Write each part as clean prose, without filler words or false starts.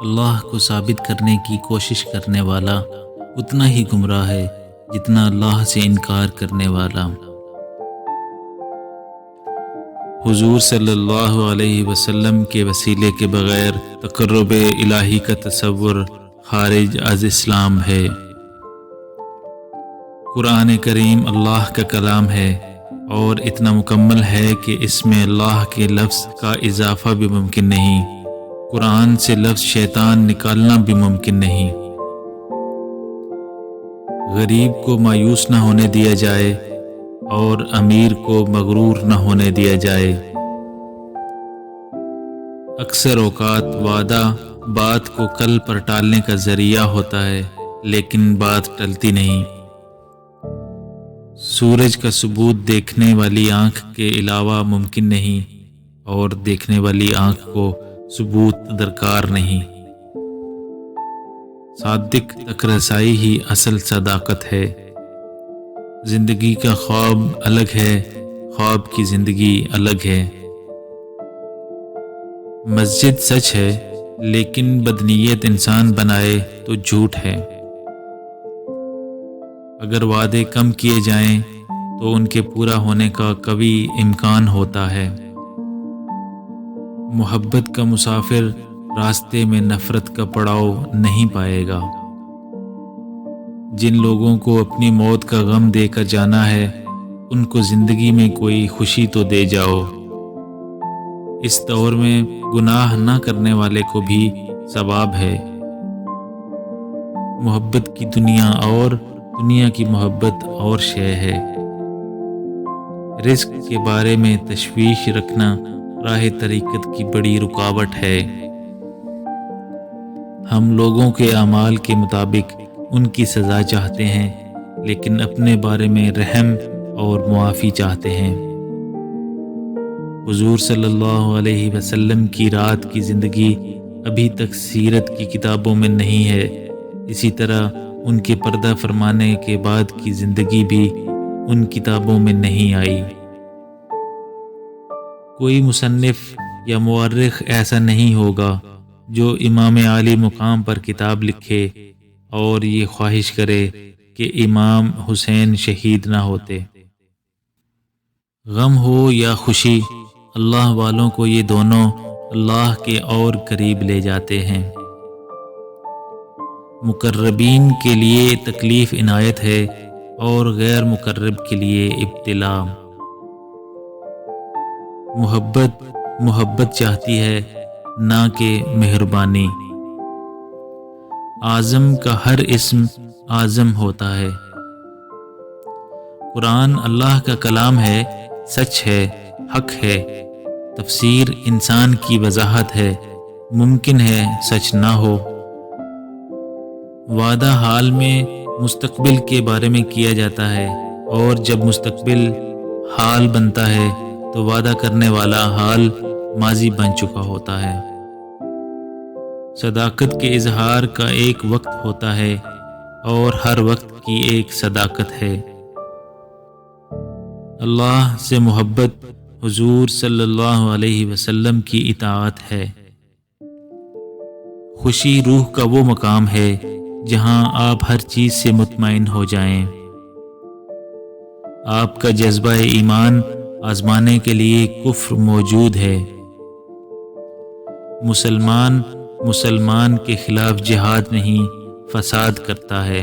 اللہ کو ثابت کرنے کی کوشش کرنے والا اتنا ہی گمراہ ہے جتنا اللہ سے انکار کرنے والا۔ حضور صلی اللہ علیہ وسلم کے وسیلے کے بغیر تقرب الہی کا تصور خارج از اسلام ہے۔ قرآن کریم اللہ کا کلام ہے اور اتنا مکمل ہے کہ اس میں اللہ کے لفظ کا اضافہ بھی ممکن نہیں۔ قرآن سے لفظ شیطان نکالنا بھی ممکن نہیں۔ غریب کو مایوس نہ ہونے دیا جائے اور امیر کو مغرور نہ ہونے دیا جائے۔ اکثر اوقات وعدہ بات کو کل پر ٹالنے کا ذریعہ ہوتا ہے، لیکن بات ٹلتی نہیں۔ سورج کا ثبوت دیکھنے والی آنکھ کے علاوہ ممکن نہیں، اور دیکھنے والی آنکھ کو ثبوت درکار نہیں۔ صادق تک رسائی ہی اصل صداقت ہے۔ زندگی کا خواب الگ ہے، خواب کی زندگی الگ ہے۔ مسجد سچ ہے، لیکن بدنیت انسان بنائے تو جھوٹ ہے۔ اگر وعدے کم کیے جائیں تو ان کے پورا ہونے کا قوی امکان ہوتا ہے۔ محبت کا مسافر راستے میں نفرت کا پڑاؤ نہیں پائے گا۔ جن لوگوں کو اپنی موت کا غم دے کر جانا ہے، ان کو زندگی میں کوئی خوشی تو دے جاؤ۔ اس دور میں گناہ نہ کرنے والے کو بھی ثواب ہے۔ محبت کی دنیا اور دنیا کی محبت اور شے ہے۔ رزق کے بارے میں تشویش رکھنا راہ طریقت کی بڑی رکاوٹ ہے۔ ہم لوگوں کے اعمال کے مطابق ان کی سزا چاہتے ہیں، لیکن اپنے بارے میں رحم اور معافی چاہتے ہیں۔ حضور صلی اللہ علیہ وسلم کی رات کی زندگی ابھی تک سیرت کی کتابوں میں نہیں ہے، اسی طرح ان کے پردہ فرمانے کے بعد کی زندگی بھی ان کتابوں میں نہیں آئی۔ کوئی مصنف یا مورخ ایسا نہیں ہوگا جو امام عالی مقام پر کتاب لکھے اور یہ خواہش کرے کہ امام حسین شہید نہ ہوتے۔ غم ہو یا خوشی، اللہ والوں کو یہ دونوں اللہ کے اور قریب لے جاتے ہیں۔ مقربین کے لیے تکلیف عنایت ہے اور غیر مقرب کے لیے ابتلا۔ محبت چاہتی ہے، نہ کہ مہربانی۔ اعظم کا ہر اسم اعظم ہوتا ہے۔ قرآن اللہ کا کلام ہے، سچ ہے، حق ہے۔ تفسیر انسان کی وضاحت ہے، ممکن ہے سچ نہ ہو۔ وعدہ حال میں مستقبل کے بارے میں کیا جاتا ہے، اور جب مستقبل حال بنتا ہے تو وعدہ کرنے والا حال ماضی بن چکا ہوتا ہے۔ صداقت کے اظہار کا ایک وقت ہوتا ہے اور ہر وقت کی ایک صداقت ہے۔ اللہ سے محبت حضور صلی اللہ علیہ وسلم کی اطاعت ہے۔ خوشی روح کا وہ مقام ہے جہاں آپ ہر چیز سے مطمئن ہو جائیں۔ آپ کا جذبہ ایمان آزمانے کے لیے کفر موجود ہے۔ مسلمان کے خلاف جہاد نہیں، فساد کرتا ہے۔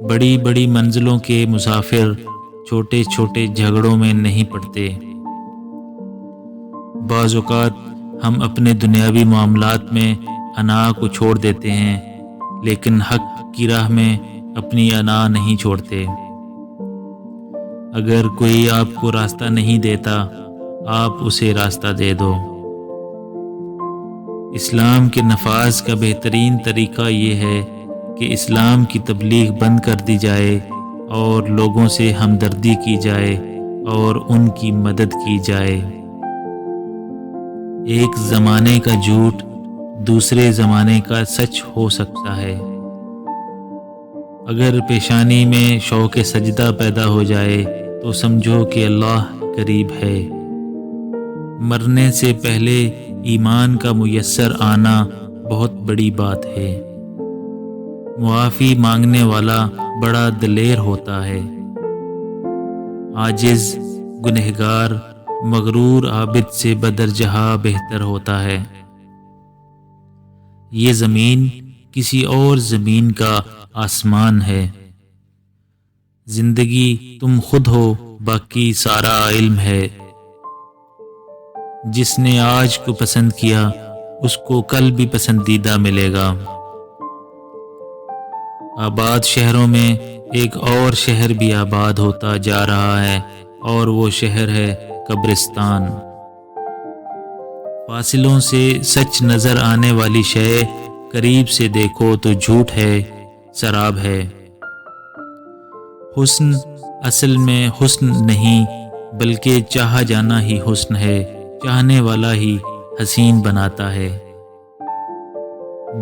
بڑی بڑی منزلوں کے مسافر چھوٹے چھوٹے جھگڑوں میں نہیں پڑتے۔ بعض اوقات ہم اپنے دنیاوی معاملات میں انا کو چھوڑ دیتے ہیں، لیکن حق کی راہ میں اپنی انا نہیں چھوڑتے۔ اگر کوئی آپ کو راستہ نہیں دیتا، آپ اسے راستہ دے دو۔ اسلام کے نفاذ کا بہترین طریقہ یہ ہے کہ اسلام کی تبلیغ بند کر دی جائے اور لوگوں سے ہمدردی کی جائے اور ان کی مدد کی جائے۔ ایک زمانے کا جھوٹ دوسرے زمانے کا سچ ہو سکتا ہے۔ اگر پیشانی میں شوق سجدہ پیدا ہو جائے تو سمجھو کہ اللہ قریب ہے۔ مرنے سے پہلے ایمان کا میسر آنا بہت بڑی بات ہے۔ معافی مانگنے والا بڑا دلیر ہوتا ہے۔ عاجز، گنہگار، مغرور عابد سے بدرجہ بہتر ہوتا ہے۔ یہ زمین کسی اور زمین کا آسمان ہے۔ زندگی تم خود ہو، باقی سارا علم ہے۔ جس نے آج کو پسند کیا اس کو کل بھی پسندیدہ ملے گا۔ آباد شہروں میں ایک اور شہر بھی آباد ہوتا جا رہا ہے، اور وہ شہر ہے قبرستان۔ فاصلوں سے سچ نظر آنے والی شے قریب سے دیکھو تو جھوٹ ہے، سراب ہے۔ حسن اصل میں حسن نہیں بلکہ چاہا جانا ہی حسن ہے، چاہنے والا ہی حسین بناتا ہے۔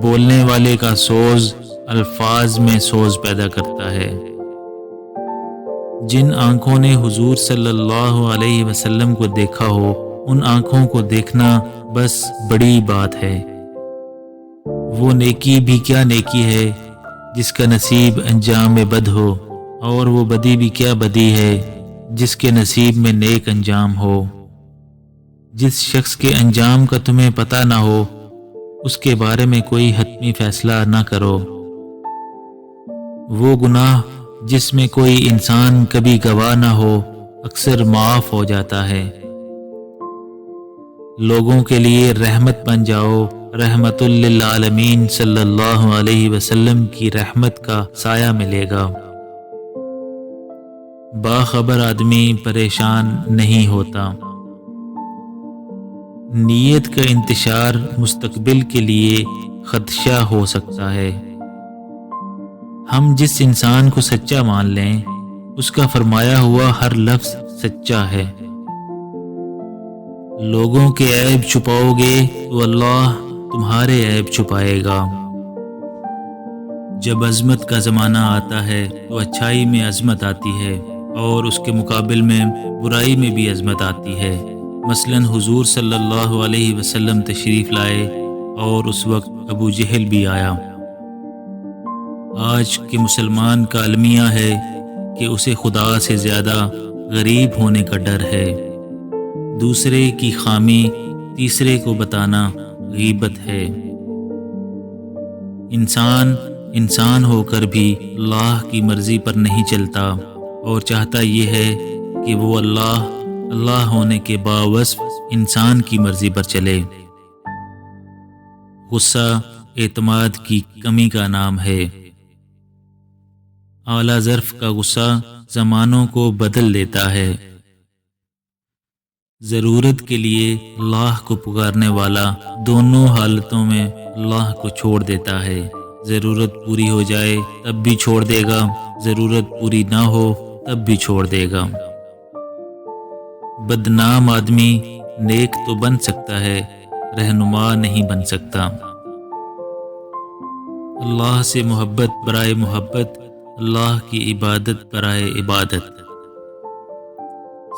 بولنے والے کا سوز الفاظ میں سوز پیدا کرتا ہے۔ جن آنکھوں نے حضور صلی اللہ علیہ وسلم کو دیکھا ہو، ان آنکھوں کو دیکھنا بس بڑی بات ہے۔ وہ نیکی بھی کیا نیکی ہے جس کا نصیب انجام میں بد ہو، اور وہ بدی بھی کیا بدی ہے جس کے نصیب میں نیک انجام ہو۔ جس شخص کے انجام کا تمہیں پتہ نہ ہو، اس کے بارے میں کوئی حتمی فیصلہ نہ کرو۔ وہ گناہ جس میں کوئی انسان کبھی گواہ نہ ہو، اکثر معاف ہو جاتا ہے۔ لوگوں کے لیے رحمت بن جاؤ، رحمت للعالمین صلی اللہ علیہ وسلم کی رحمت کا سایہ ملے گا۔ باخبر آدمی پریشان نہیں ہوتا۔ نیت کا انتشار مستقبل کے لیے خدشہ ہو سکتا ہے۔ ہم جس انسان کو سچا مان لیں، اس کا فرمایا ہوا ہر لفظ سچا ہے۔ لوگوں کے عیب چھپاؤ گے تو اللہ تمہارے عیب چھپائے گا۔ جب عظمت کا زمانہ آتا ہے تو اچھائی میں عظمت آتی ہے، اور اس کے مقابل میں برائی میں بھی عظمت آتی ہے۔ مثلاً حضور صلی اللہ علیہ وسلم تشریف لائے اور اس وقت ابو جہل بھی آیا۔ آج کے مسلمان کا المیہ ہے کہ اسے خدا سے زیادہ غریب ہونے کا ڈر ہے۔ دوسرے کی خامی تیسرے کو بتانا غیبت ہے۔ انسان ہو کر بھی اللہ کی مرضی پر نہیں چلتا، اور چاہتا یہ ہے کہ وہ اللہ ہونے کے باوصف انسان کی مرضی پر چلے۔ غصہ اعتماد کی کمی کا نام ہے۔ اعلیٰ ظرف کا غصہ زمانوں کو بدل دیتا ہے۔ ضرورت کے لیے اللہ کو پکارنے والا دونوں حالتوں میں اللہ کو چھوڑ دیتا ہے۔ ضرورت پوری ہو جائے تب بھی چھوڑ دے گا، ضرورت پوری نہ ہو تب بھی چھوڑ دے گا۔ بدنام آدمی نیک تو بن سکتا ہے، رہنما نہیں بن سکتا۔ اللہ سے محبت برائے محبت، اللہ کی عبادت برائے عبادت۔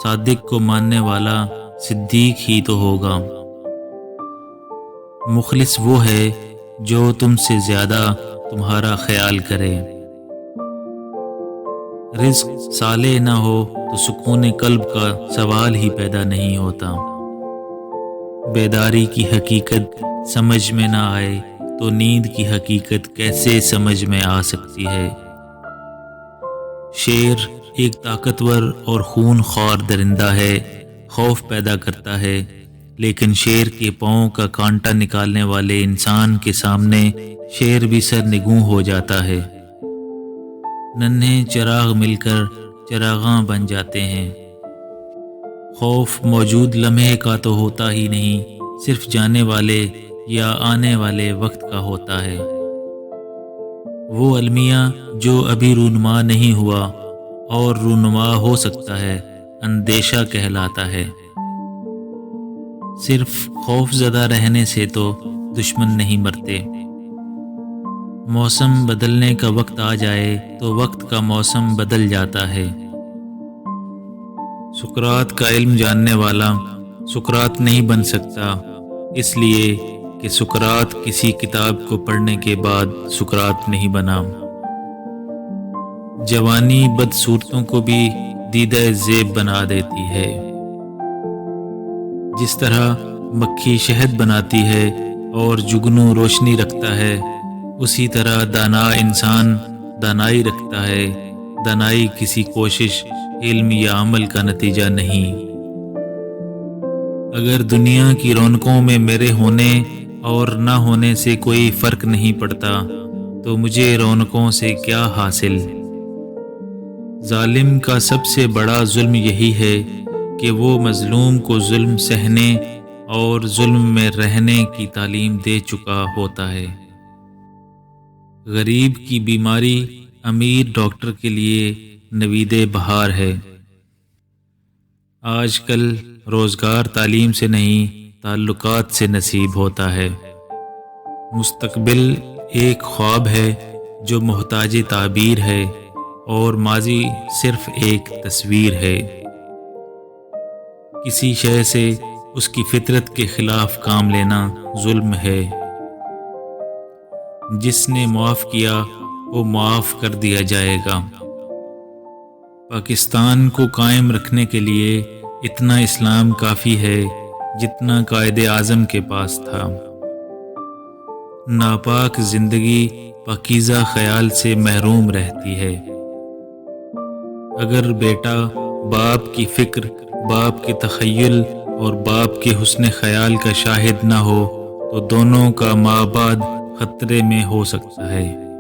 صادق کو ماننے والا صدیق ہی تو ہوگا۔ مخلص وہ ہے جو تم سے زیادہ تمہارا خیال کرے۔ رزق صالح نہ ہو تو سکون قلب کا سوال ہی پیدا نہیں ہوتا۔ بیداری کی حقیقت سمجھ میں نہ آئے تو نیند کی حقیقت کیسے سمجھ میں آ سکتی ہے؟ شیر ایک طاقتور اور خون خوار درندہ ہے، خوف پیدا کرتا ہے، لیکن شیر کے پاؤں کا کانٹا نکالنے والے انسان کے سامنے شیر بھی سرنگوں ہو جاتا ہے۔ ننھے چراغ مل کر چراغاں بن جاتے ہیں۔ خوف موجود لمحے کا تو ہوتا ہی نہیں، صرف جانے والے یا آنے والے وقت کا ہوتا ہے۔ وہ المیہ جو ابھی رونما نہیں ہوا اور رونما ہو سکتا ہے، اندیشہ کہلاتا ہے۔ صرف خوف زدہ رہنے سے تو دشمن نہیں مرتے۔ موسم بدلنے کا وقت آ جائے تو وقت کا موسم بدل جاتا ہے۔ سقراط کا علم جاننے والا سقراط نہیں بن سکتا، اس لیے کہ سقراط کسی کتاب کو پڑھنے کے بعد سقراط نہیں بنا۔ جوانی بدصورتوں کو بھی دیدہ زیب بنا دیتی ہے۔ جس طرح مکھی شہد بناتی ہے اور جگنو روشنی رکھتا ہے، اسی طرح دانا انسان دانائی رکھتا ہے۔ دانائی کسی کوشش، علم یا عمل کا نتیجہ نہیں۔ اگر دنیا کی رونقوں میں میرے ہونے اور نہ ہونے سے کوئی فرق نہیں پڑتا تو مجھے رونقوں سے کیا حاصل؟ ظالم کا سب سے بڑا ظلم یہی ہے کہ وہ مظلوم کو ظلم سہنے اور ظلم میں رہنے کی تعلیم دے چکا ہوتا ہے۔ غریب کی بیماری امیر ڈاکٹر کے لیے نوید بہار ہے۔ آج کل روزگار تعلیم سے نہیں، تعلقات سے نصیب ہوتا ہے۔ مستقبل ایک خواب ہے جو محتاج تعبیر ہے، اور ماضی صرف ایک تصویر ہے۔ کسی شے سے اس کی فطرت کے خلاف کام لینا ظلم ہے۔ جس نے معاف کیا وہ معاف کر دیا جائے گا۔ پاکستان کو قائم رکھنے کے لیے اتنا اسلام کافی ہے جتنا قائد اعظم کے پاس تھا۔ ناپاک زندگی پاکیزہ خیال سے محروم رہتی ہے۔ اگر بیٹا باپ کی فکر، باپ کے تخیل اور باپ کے حسن خیال کا شاہد نہ ہو تو دونوں کا مابعد خطرے میں ہو سکتا ہے۔